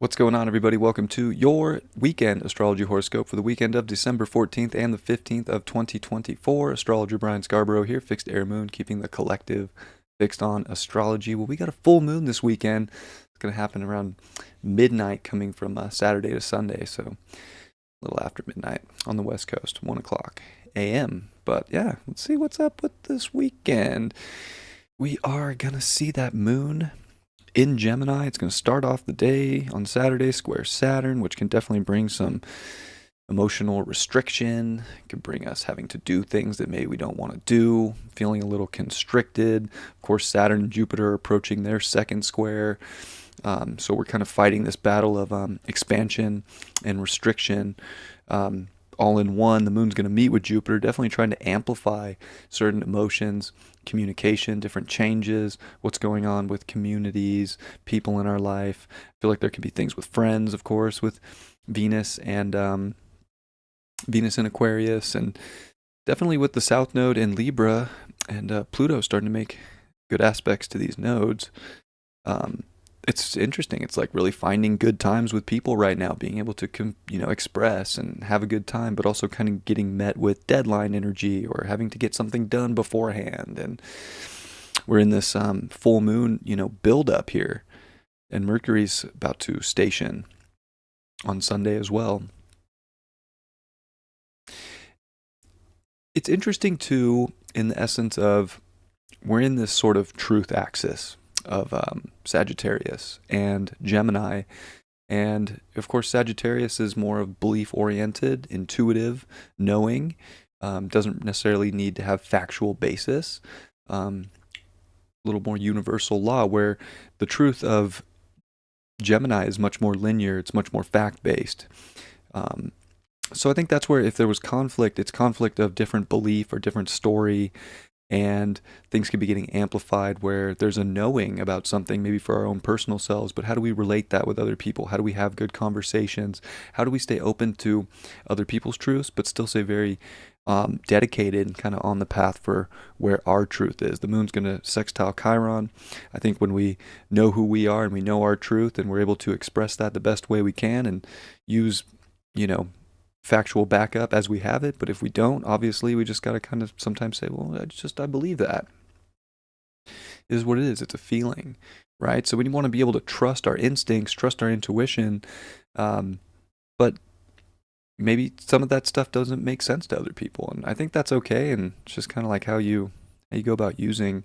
What's going on, everybody? Welcome to your weekend astrology horoscope for the weekend of December 14th and the 15th of 2024. Astrologer Brian Scarborough here, fixed air moon, keeping the collective fixed on astrology. Well, we got a full moon this weekend. It's going to happen around midnight, coming from Saturday to Sunday, so a little after midnight on the West Coast, 1 o'clock a.m. But yeah, let's see what's up with this weekend. We are going to see that moon in Gemini. It's going to start off the day on Saturday, square Saturn, which can definitely bring some emotional restriction. It can bring us having to do things that maybe we don't want to do, feeling a little constricted. Of course, Saturn and Jupiter are approaching their second square. So we're kind of fighting this battle of expansion and restriction all in one. The moon's going to meet with Jupiter, definitely trying to amplify certain emotions, communication, different changes, what's going on with communities, people in our life. I feel like there could be things with friends, of course, with Venus and Venus in Aquarius, and definitely with the South Node in Libra and Pluto starting to make good aspects to these nodes. It's interesting. It's like really finding good times with people right now, being able to, express and have a good time, but also kind of getting met with deadline energy or having to get something done beforehand. And we're in this full moon, build up here, and Mercury's about to station on Sunday as well. It's interesting too, in the essence of we're in this sort of truth axis of Sagittarius and Gemini. And of course, Sagittarius is more of belief oriented, intuitive, knowing, doesn't necessarily need to have factual basis, a little more universal law, where the truth of Gemini is much more linear, it's much more fact based. So I think that's where if there was conflict, it's conflict of different belief or different story, and things could be getting amplified where there's a knowing about something maybe for our own personal selves, but how do we relate that with other people? How do we have good conversations? How do we stay open to other people's truths but still stay very dedicated and kind of on the path for where our truth is? The moon's going to sextile Chiron. I think when we know who we are and we know our truth and we're able to express that the best way we can and use factual backup as we have it. But if we don't, obviously we just got to kind of sometimes say, well, I believe that. It is what it is. It's a feeling, right? So we want to be able to trust our instincts, trust our intuition, but maybe some of that stuff doesn't make sense to other people, and I think that's okay. And it's just kind of like how you go about using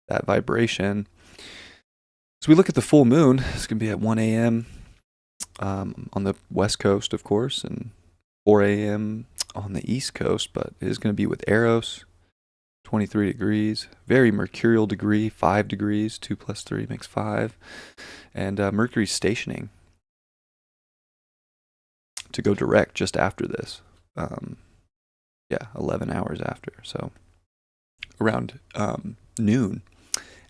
that vibration. So we look at the full moon. It's going to be at 1 a.m. On the West Coast, of course, and 4 a.m. on the East Coast, but it is going to be with Eros, 23 degrees, very mercurial degree, 5 degrees, 2 plus 3 makes 5, and Mercury's stationing to go direct just after this. 11 hours after, so around noon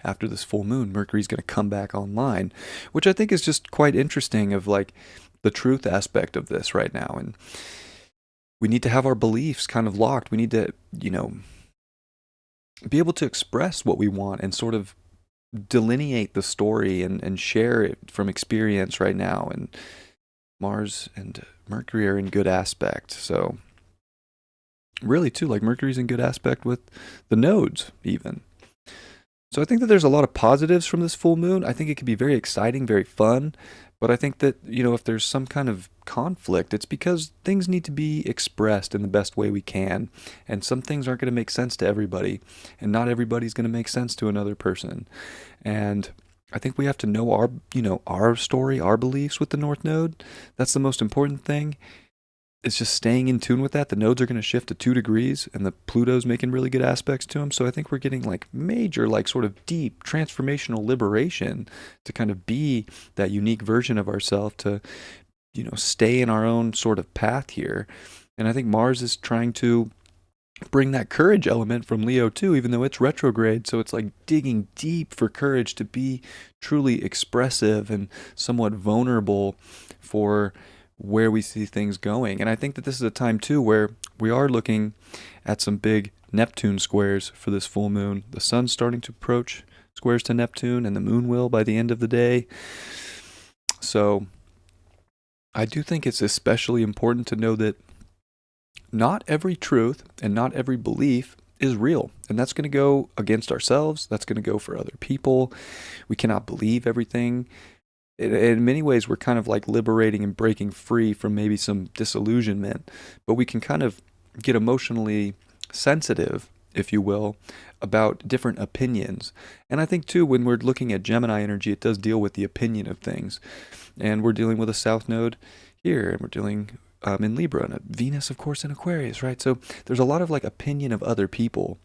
after this full moon, Mercury's going to come back online, which I think is just quite interesting of like the truth aspect of this right now. And we need to have our beliefs kind of locked. We need to, be able to express what we want and sort of delineate the story and share it from experience right now. And Mars and Mercury are in good aspect. So really too, like Mercury's in good aspect with the nodes even. So I think that there's a lot of positives from this full moon. I think it could be very exciting, very fun. But I think that, if there's some kind of conflict, it's because things need to be expressed in the best way we can. And some things aren't going to make sense to everybody. And not everybody's going to make sense to another person. And I think we have to know our story, our beliefs with the North Node. That's the most important thing. It's just staying in tune with that. The nodes are going to shift to 2 degrees and the Pluto's making really good aspects to them. So I think we're getting like major, like sort of deep transformational liberation to kind of be that unique version of ourselves, to, stay in our own sort of path here. And I think Mars is trying to bring that courage element from Leo too, even though it's retrograde. So it's like digging deep for courage to be truly expressive and somewhat vulnerable for where we see things going. And I think that this is a time too where we are looking at some big Neptune squares for this full moon. The sun's starting to approach squares to Neptune, and the moon will by the end of the day. So I do think it's especially important to know that not every truth and not every belief is real. And that's going to go against ourselves. That's going to go for other people. We cannot believe everything. In many ways, we're kind of like liberating and breaking free from maybe some disillusionment, but we can kind of get emotionally sensitive, if you will, about different opinions. And I think too, when we're looking at Gemini energy, it does deal with the opinion of things. And we're dealing with a South Node here, and we're dealing in Libra, and a Venus, of course, in Aquarius, right? So there's a lot of like opinion of other people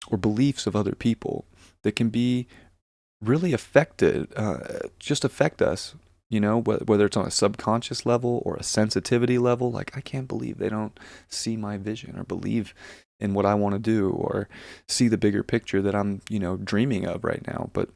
or beliefs of other people that can be really affected, just affect us, whether it's on a subconscious level or a sensitivity level. Like, I can't believe they don't see my vision or believe in what I want to do or see the bigger picture that I'm, dreaming of right now. But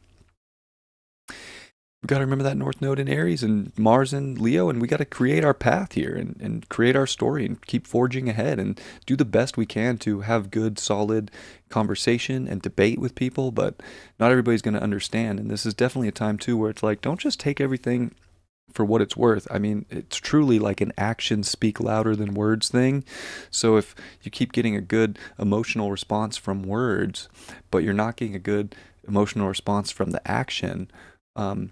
we got to remember that North Node in Aries and Mars in Leo, and we got to create our path here and create our story and keep forging ahead and do the best we can to have good, solid conversation and debate with people. But not everybody's going to understand. And this is definitely a time, too, where it's like, don't just take everything for what it's worth. I mean, it's truly like an actions speak louder than words thing. So if you keep getting a good emotional response from words, but you're not getting a good emotional response from the action, time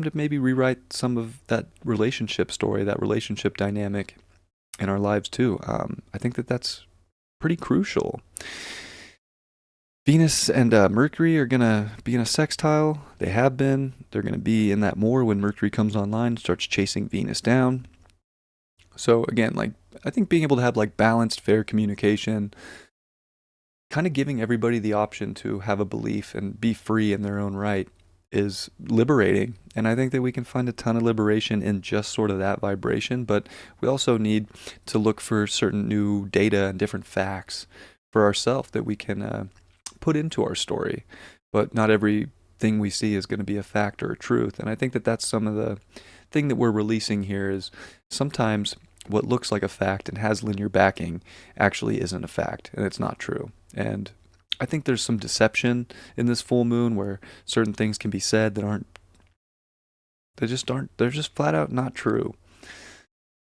to maybe rewrite some of that relationship story, that relationship dynamic in our lives too. I think that that's pretty crucial. Venus and Mercury are going to be in a sextile. They have been. They're going to be in that more when Mercury comes online, starts chasing Venus down. So again, like, I think being able to have like balanced, fair communication, kind of giving everybody the option to have a belief and be free in their own right is liberating. And I think that we can find a ton of liberation in just sort of that vibration, but we also need to look for certain new data and different facts for ourselves that we can put into our story. But not everything we see is going to be a fact or a truth. And I think that that's some of the thing that we're releasing here is sometimes what looks like a fact and has linear backing actually isn't a fact, and it's not true. And I think there's some deception in this full moon where certain things can be said that they're just flat out not true.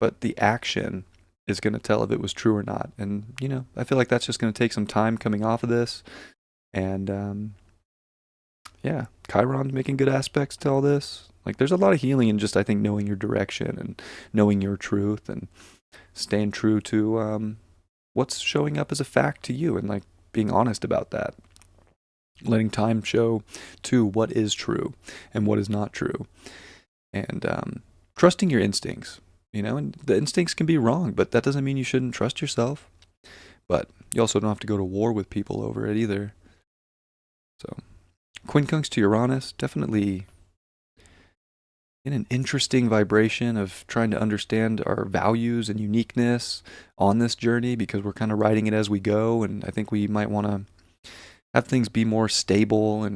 But the action is going to tell if it was true or not. And, I feel like that's just going to take some time coming off of this. And, yeah, Chiron's making good aspects to all this. Like, there's a lot of healing in just, I think, knowing your direction and knowing your truth and staying true to what's showing up as a fact to you and, like, being honest about that. Letting time show, too, what is true and what is not true. And trusting your instincts, and the instincts can be wrong, but that doesn't mean you shouldn't trust yourself. But you also don't have to go to war with people over it either. So, quincunx to Uranus, definitely in an interesting vibration of trying to understand our values and uniqueness on this journey, because we're kind of writing it as we go, and I think we might want to have things be more stable,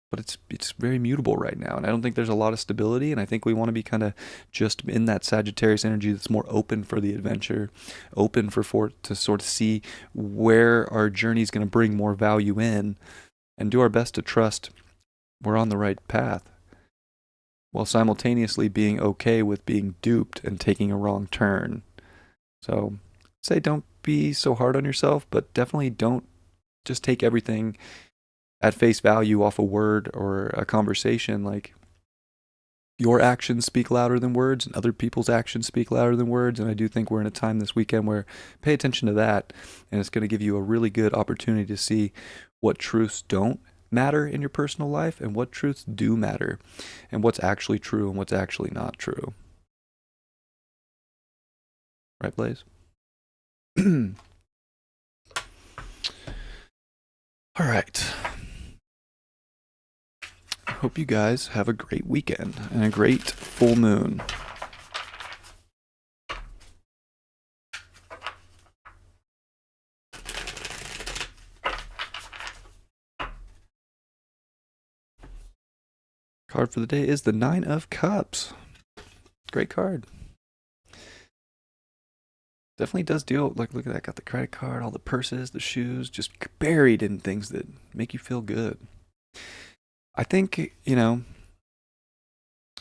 but it's very mutable right now, and I don't think there's a lot of stability, and I think we want to be kind of just in that Sagittarius energy that's more open for the adventure, open to sort of see where our journey is going to bring more value in, and do our best to trust we're on the right path, while simultaneously being okay with being duped and taking a wrong turn. So, say don't be so hard on yourself, but definitely don't just take everything at face value off a word or a conversation. Like, your actions speak louder than words, and other people's actions speak louder than words. And I do think we're in a time this weekend where pay attention to that, and it's going to give you a really good opportunity to see what truths don't matter in your personal life and what truths do matter, and what's actually true and what's actually not true. Right, Blaze? All right. Hope you guys have a great weekend and a great full moon. Card for the day is the Nine of Cups. Great card. Definitely does deal, like, look at that, got the credit card, all the purses, the shoes, just buried in things that make you feel good. I think,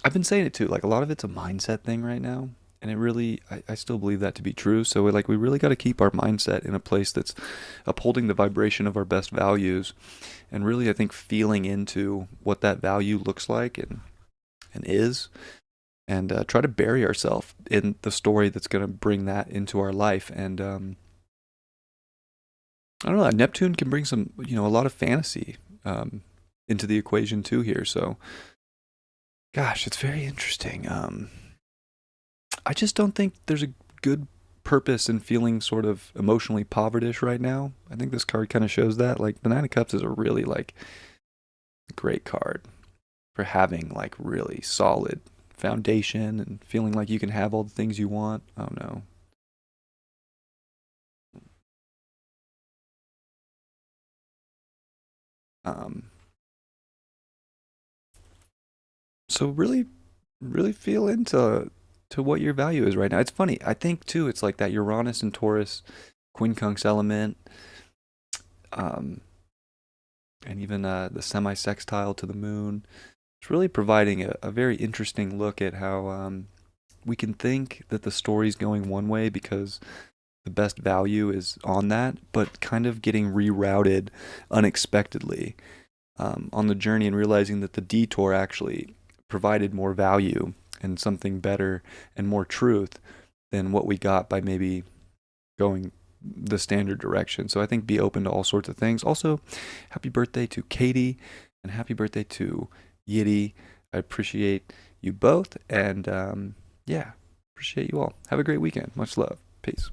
I've been saying it too. Like a lot of it's a mindset thing right now. And it really, I still believe that to be true. So like we really got to keep our mindset in a place that's upholding the vibration of our best values, and really I think feeling into what that value looks like and is, and try to bury ourselves in the story that's going to bring that into our life. And I don't know, Neptune can bring some, a lot of fantasy into the equation too here. So, gosh, it's very interesting. I just don't think there's a good purpose in feeling sort of emotionally povertish right now. I think this card kind of shows that. Like the Nine of Cups is a really like great card for having like really solid foundation and feeling like you can have all the things you want. Oh no. Um, so really, really feel into to what your value is right now. It's funny. I think too. It's like that Uranus and Taurus quincunx element, um, and even the semi-sextile to the moon. It's really providing a very interesting look at how we can think that the story's going one way because the best value is on that, but kind of getting rerouted unexpectedly on the journey and realizing that the detour actually provided more value and something better and more truth than what we got by maybe going the standard direction. So I think be open to all sorts of things. Also, happy birthday to Katie and happy birthday to Yiddy. I appreciate you both, and yeah, appreciate you all. Have a great weekend. Much love. Peace.